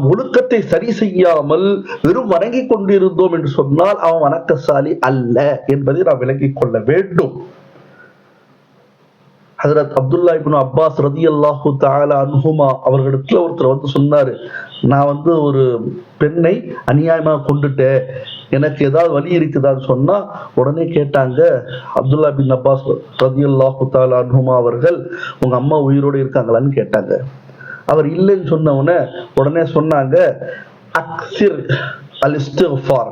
ஒழுக்கத்தை சரி செய்யாமல் வெறும் வணங்கிக் கொண்டிருந்தோம் என்று சொன்னால் அவன் வணக்கசாலி அல்ல என்பதை நாம் விளங்கிக் கொள்ள வேண்டும். ஹஜ்ரத் அப்துல்லா இப்னு அப்பாஸ் ரலியல்லாஹு தஆலா அன்ஹுமா அவர்களிடத்துல ஒருத்தர் வந்து சொன்னாரு, நான் ஒரு பெண்ணை அநியாயமா கொண்டுட்டேன், எனக்கு ஏதாவது வழி இருக்குதான்னு சொன்னா உடனே கேட்டாங்க அப்துல்லா பின் அப்பாஸ் ரலியல்லாஹு தஆலா அன்ஹுமா அவர்கள், உங்க அம்மா உயிரோடு இருக்காங்களான்னு கேட்டாங்க. அவர் இல்லைன்னு சொன்ன உடனே சொன்னாங்க, அக்ஸிர் அல் இஸ்திக்ஃபார்,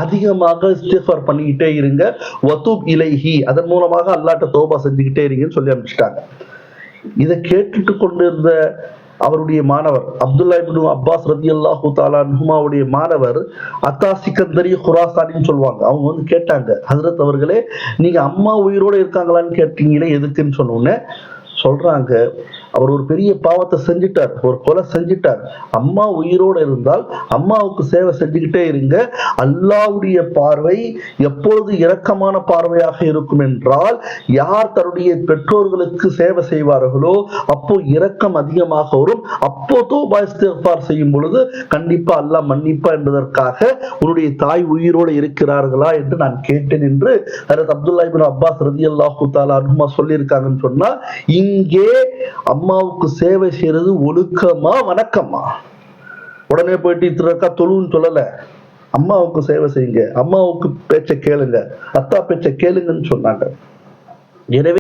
அதிகமாக இஸ்திக்ஃபார் பண்ணிக்கிட்டே இருங்க, வதூப் இலைஹி, அதன் மூலமாக அல்லாஹ்ட்ட தௌபா செஞ்சுக்கிட்டே இருங்கன்னு சொல்லி அனுப்பிச்சிட்டாங்க. இதை கேட்டுட்டு கொண்டிருந்த அவருடைய மாணவர் அப்துல்லா இப்னு அப்பாஸ் ரலியல்லாஹு தஆலா அன்ஹுமாவுடைய மாணவர் அத்தா சிக்கந்தரி குராசானின்னு சொல்லுவாங்க. அவங்க கேட்டாங்க, ஹஜ்ரத் அவர்களே, நீங்க அம்மா உயிரோட இருக்காங்களான்னு கேட்டீங்களே, எதுக்குன்னு சொன்னோன்னே சொல்றாங்க, அவர் ஒரு பெரிய பாவத்தை செஞ்சிட்டார், ஒரு கொலை செஞ்சிட்டார். அம்மா உயிரோடு இருந்தால் அம்மாவுக்கு சேவை செஞ்சுக்கிட்டே இருங்க. அல்லாஹ்வுடைய பார்வை எப்பொழுது இரக்கமான பார்வையாக இருக்கும் என்றால், யார் தன்னுடைய பெற்றோர்களுக்கு சேவை செய்வார்களோ அப்போ இரக்கம் அதிகமாக வரும். அப்போ தௌபா இஸ்திக்ஃபார் செய்யும் பொழுது கண்டிப்பா அல்லாஹ் மன்னிப்பா என்பதற்காக உன்னுடைய தாய் உயிரோடு இருக்கிறார்களா என்று நான் கேட்டேன் என்று ஹஜ்ரத் அப்துல்லா இப்னு அப்பாஸ் ரலியல்லாஹு தஆலா அன்ஹுமா சொல்லியிருக்காங்கன்னு சொன்னா, இங்கே அம்மாவுக்கு சேவை செய்யறது ஒழுக்கமா வணக்கமா? உடனே போயிட்டு இத்தனை தொழுன்னு சொல்லல, அம்மாவுக்கு சேவை செய்யுங்க, அம்மாவுக்கு பேச்ச கேளுங்க, அத்தா பேச்ச கேளுங்கன்னு சொன்னாங்க. எனவே